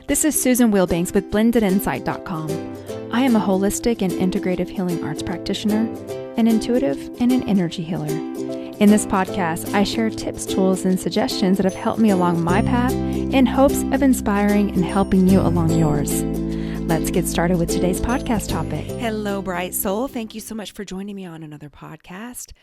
This is Susan Wilbanks with blendedinsight.com. I am a holistic and integrative healing arts practitioner, an intuitive, and an energy healer. In this podcast, I share tips, tools, and suggestions that have helped me along my path in hopes of inspiring and helping you along yours. Let's get started with today's podcast topic. Hello, Bright Soul. Thank you so much for joining me on another podcast.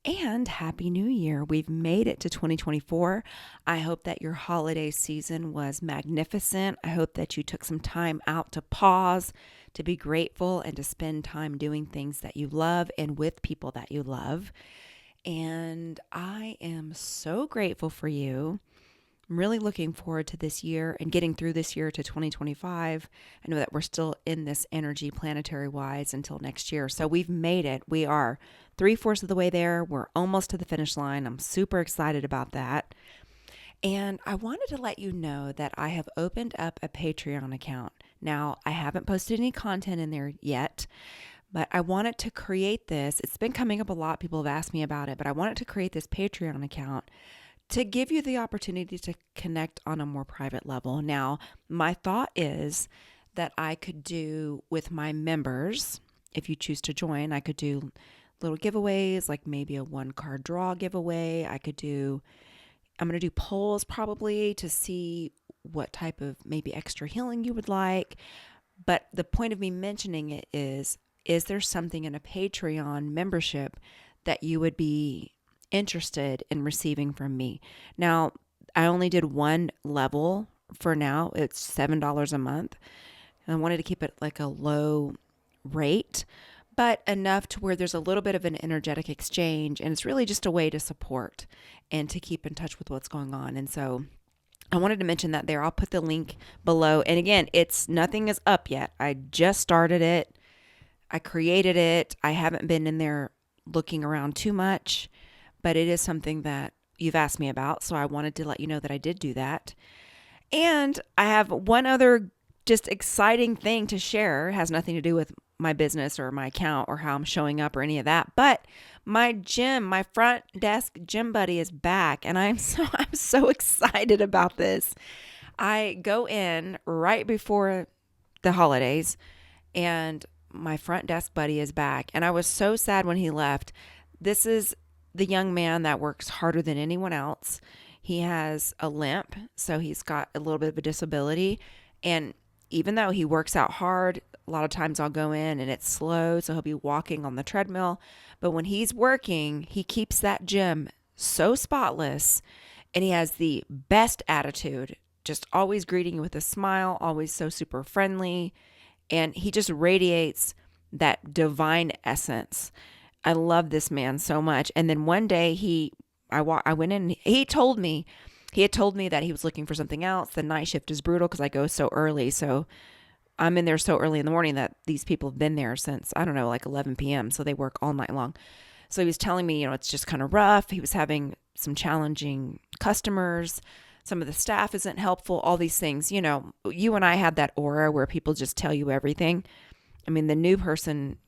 And Happy New Year. We've made it to 2024. I hope that your holiday season was magnificent. I hope that you took some time out to pause, to be grateful, and to spend time doing things that you love and with people that you love. And I am so grateful for you. I'm really looking forward to this year and getting through this year to 2025. I know that we're still in this energy planetary wise until next year. So we've made it. We are 3/4 of the way there. We're almost to the finish line. I'm super excited about that. And I wanted to let you know that I have opened up a Patreon account. Now, I haven't posted any content in there yet, but I wanted to create this. It's been coming up a lot. People have asked me about it, but I wanted to create this Patreon account to give you the opportunity to connect on a more private level. Now, my thought is that I could do with my members, if you choose to join, I could do little giveaways, like maybe a 1-card draw giveaway. I'm going to do polls probably to see what type of maybe extra healing you would like. But the point of me mentioning it is there something in a Patreon membership that you would be interested in receiving from me? Now, I only did one level for now. It's $7 a month. And I wanted to keep it like a low rate, but enough to where there's a little bit of an energetic exchange. And it's really just a way to support and to keep in touch with what's going on. And so I wanted to mention that there. I'll put the link below. And again, nothing is up yet. I just started it. I created it. I haven't been in there looking around too much, but it is something that you've asked me about. So I wanted to let you know that I did do that. And I have one other just exciting thing to share. It has nothing to do with my business or my account or how I'm showing up or any of that. But my gym, my front desk gym buddy is back. And I'm so excited about this. I go in right before the holidays and my front desk buddy is back. And I was so sad when he left. This is the young man that works harder than anyone else. He has a limp, so he's got a little bit of a disability. And even though he works out hard, a lot of times I'll go in and it's slow, so he'll be walking on the treadmill. But when he's working, he keeps that gym so spotless, and he has the best attitude, just always greeting you with a smile, always so super friendly, and he just radiates that divine essence. I love this man so much. And then one day I went in, he had told me that he was looking for something else. The night shift is brutal because I go so early. So I'm in there so early in the morning that these people have been there since, I don't know, like 11 p.m. So they work all night long. So he was telling me, it's just kind of rough. He was having some challenging customers. Some of the staff isn't helpful, all these things. You and I had that aura where people just tell you everything. I mean, the new person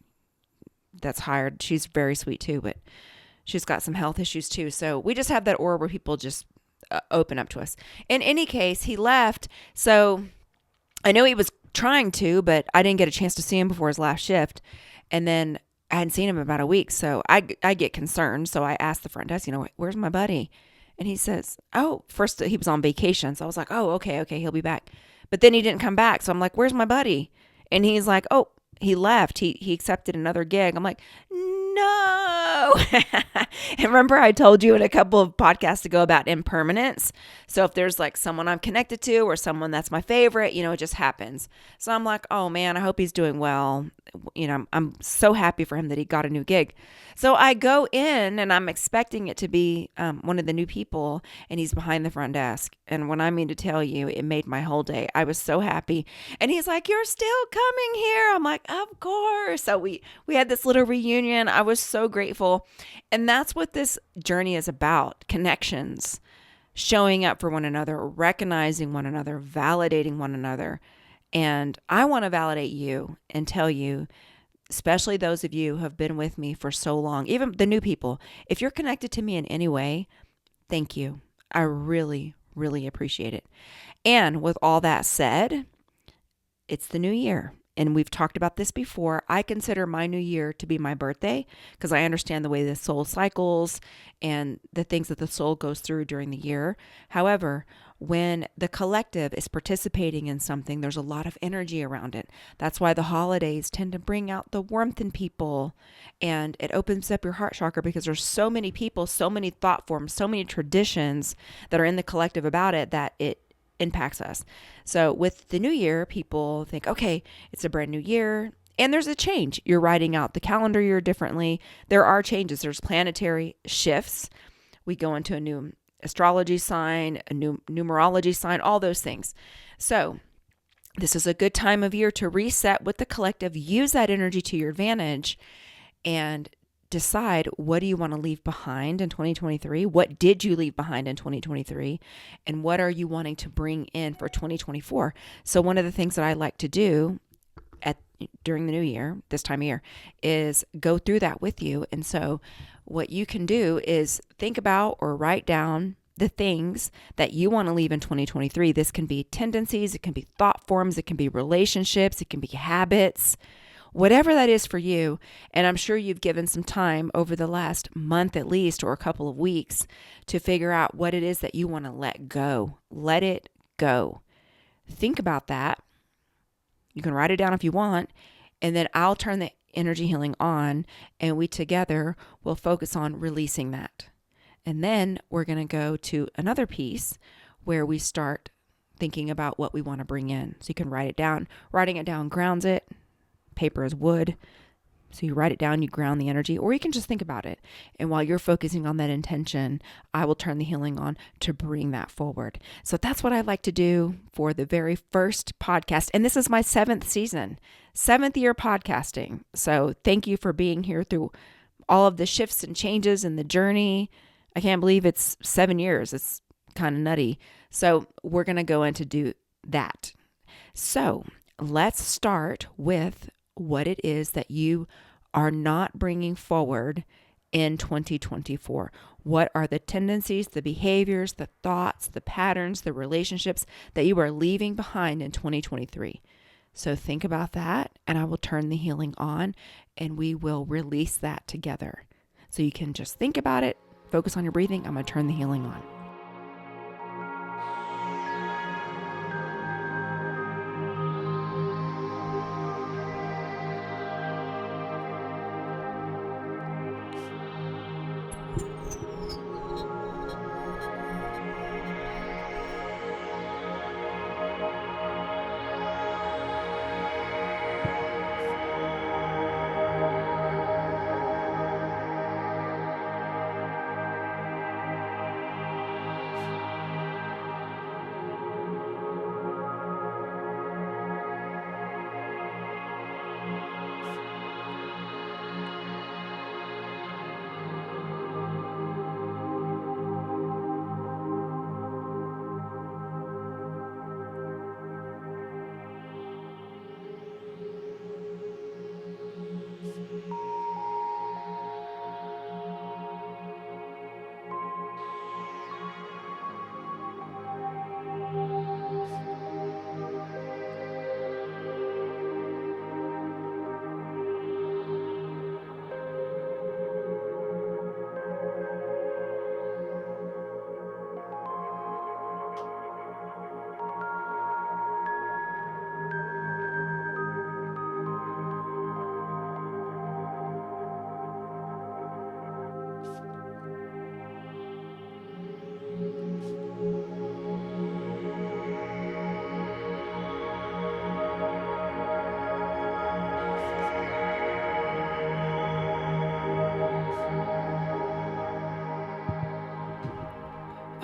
that's hired, she's very sweet too, but she's got some health issues too. So we just have that aura where people just open up to us. In any case, he left. So I know he was trying to, but I didn't get a chance to see him before his last shift. And then I hadn't seen him in about a week. So I get concerned. So I asked the front desk, where's my buddy? And he says, first he was on vacation. So I was like, okay, he'll be back. But then he didn't come back. So I'm like, where's my buddy? And he's like, he left. He accepted another gig. I'm like, no. And remember I told you in a couple of podcasts ago about impermanence. So if there's like someone I'm connected to or someone that's my favorite, it just happens. So I'm like, oh man, I hope he's doing well. I'm so happy for him that he got a new gig. So I go in and I'm expecting it to be one of the new people, and he's behind the front desk. And when I mean to tell you, it made my whole day. I was so happy. And he's like, you're still coming here. I'm like, of course. So we had this little reunion. I was so grateful. And that's what this journey is about. Connections, showing up for one another, recognizing one another, validating one another. And I want to validate you and tell you, especially those of you who have been with me for so long, even the new people, if you're connected to me in any way, thank you. I really, really appreciate it. And with all that said, it's the new year. And we've talked about this before. I consider my new year to be my birthday because I understand the way the soul cycles and the things that the soul goes through during the year. However, when the collective is participating in something, there's a lot of energy around it. That's why the holidays tend to bring out the warmth in people, and it opens up your heart chakra because there's so many people, so many thought forms, so many traditions that are in the collective about it that it impacts us. So with the new year, people think, okay, it's a brand new year and there's a change. You're writing out the calendar year differently. There are changes. There's planetary shifts. We go into a new astrology sign, a new numerology sign, all those things. So this is a good time of year to reset with the collective, use that energy to your advantage, and decide, what do you want to leave behind in 2023? What did you leave behind in 2023? And what are you wanting to bring in for 2024? So one of the things that I like to do during the new year, this time of year, is go through that with you. And so what you can do is think about or write down the things that you want to leave in 2023. This can be tendencies, it can be thought forms, it can be relationships, it can be habits, whatever that is for you. And I'm sure you've given some time over the last month at least, or a couple of weeks, to figure out what it is that you want to let go. Let it go. Think about that. You can write it down if you want, and then I'll turn the energy healing on, and we together will focus on releasing that. And then we're going to go to another piece where we start thinking about what we want to bring in. So you can write it down. Writing it down grounds it. Paper is wood. So you write it down, you ground the energy, or you can just think about it. And while you're focusing on that intention, I will turn the healing on to bring that forward. So that's what I like to do for the very first podcast. And this is my 7th season, 7th year podcasting. So thank you for being here through all of the shifts and changes and the journey. I can't believe it's 7 years. It's kind of nutty. So we're going to go into do that. So let's start with what it is that you are not bringing forward in 2024. What are the tendencies, the behaviors, the thoughts, the patterns, the relationships that you are leaving behind in 2023? So think about that, and I will turn the healing on, and we will release that together. So you can just think about it, focus on your breathing. I'm going to turn the healing on.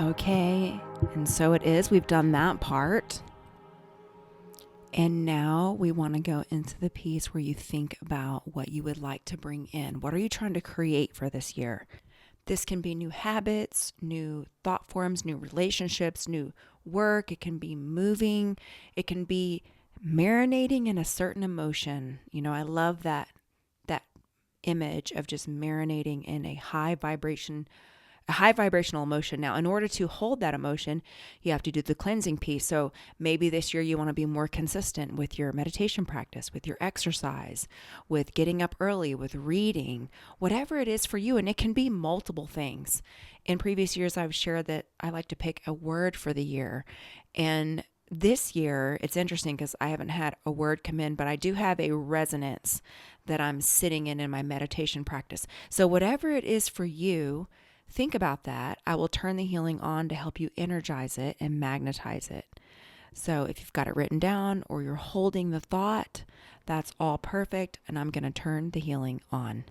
Okay, and so it is. We've done that part. And now we want to go into the piece where you think about what you would like to bring in. What are you trying to create for this year? This can be new habits, new thought forms, new relationships, new work. It can be moving. It can be marinating in a certain emotion. You know, I love that image of just marinating in a high vibration a high vibrational emotion. Now, in order to hold that emotion, you have to do the cleansing piece. So maybe this year you want to be more consistent with your meditation practice, with your exercise, with getting up early, with reading, whatever it is for you. And it can be multiple things. In previous years, I've shared that I like to pick a word for the year. And this year, it's interesting because I haven't had a word come in, but I do have a resonance that I'm sitting in my meditation practice. So whatever it is for you, think about that. I will turn the healing on to help you energize it and magnetize it. So if you've got it written down or you're holding the thought, that's all perfect. And I'm going to turn the healing on.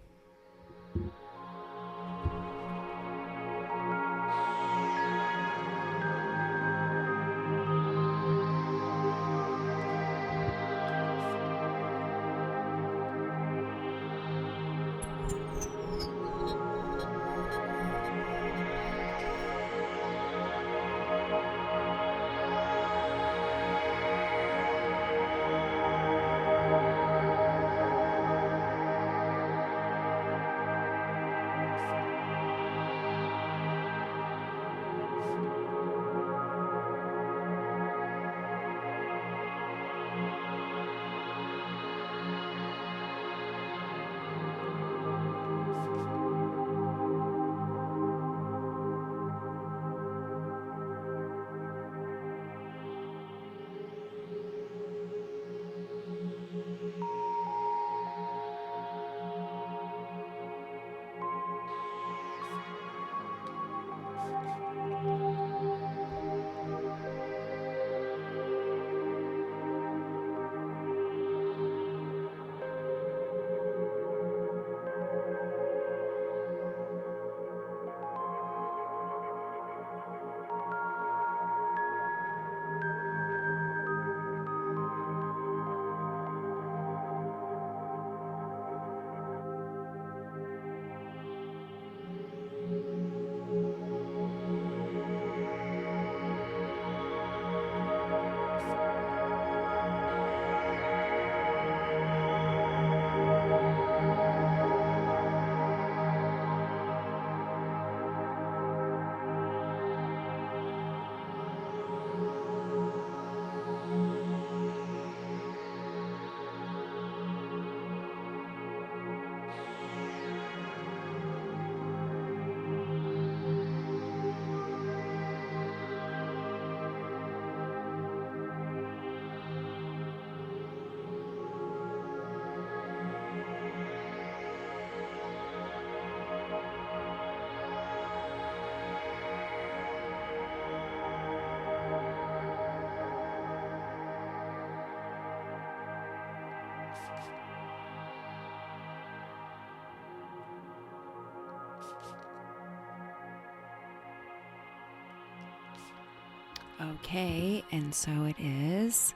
Okay, and so it is.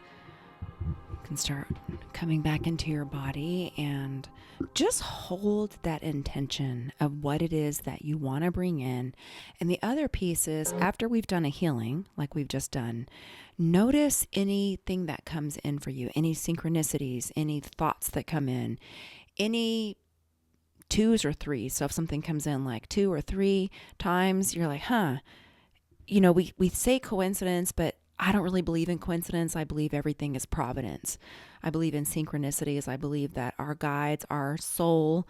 You can start coming back into your body and just hold that intention of what it is that you want to bring in. And the other piece is, after we've done a healing, like we've just done, notice anything that comes in for you, any synchronicities, any thoughts that come in, any twos or threes. So if something comes in like 2 or 3 times, you're like, we say coincidence, but I don't really believe in coincidence. I believe everything is providence. I believe in synchronicities. I believe that our guides, our soul,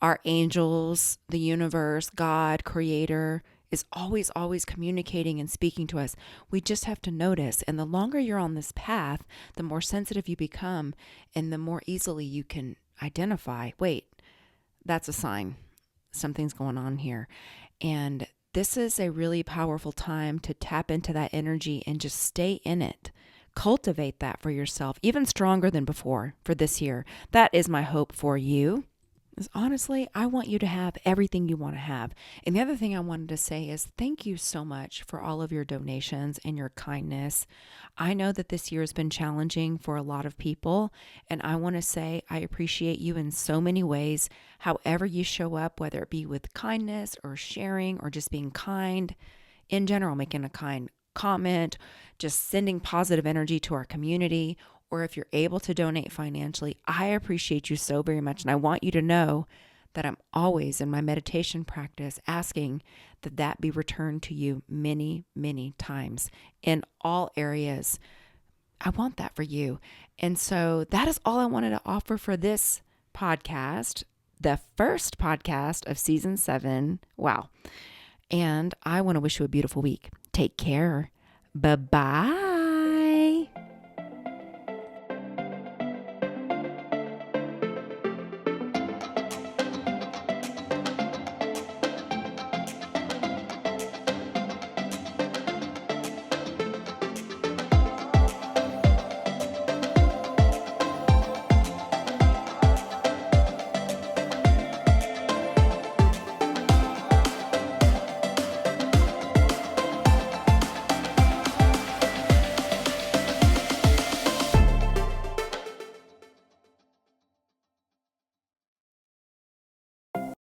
our angels, the universe, God, creator is always, always communicating and speaking to us. We just have to notice. And the longer you're on this path, the more sensitive you become and the more easily you can identify, wait, that's a sign. Something's going on here. And this is a really powerful time to tap into that energy and just stay in it. Cultivate that for yourself, even stronger than before for this year. That is my hope for you. Is honestly, I want you to have everything you want to have. And the other thing I wanted to say is thank you so much for all of your donations and your kindness. I know that this year has been challenging for a lot of people, and I want to say I appreciate you in so many ways. However you show up, whether it be with kindness or sharing or just being kind in general, making a kind comment, just sending positive energy to our community, or if you're able to donate financially, I appreciate you so very much. And I want you to know that I'm always in my meditation practice asking that that be returned to you many, many times in all areas. I want that for you. And so that is all I wanted to offer for this podcast, the first podcast of season 7. Wow. And I want to wish you a beautiful week. Take care. Bye-bye.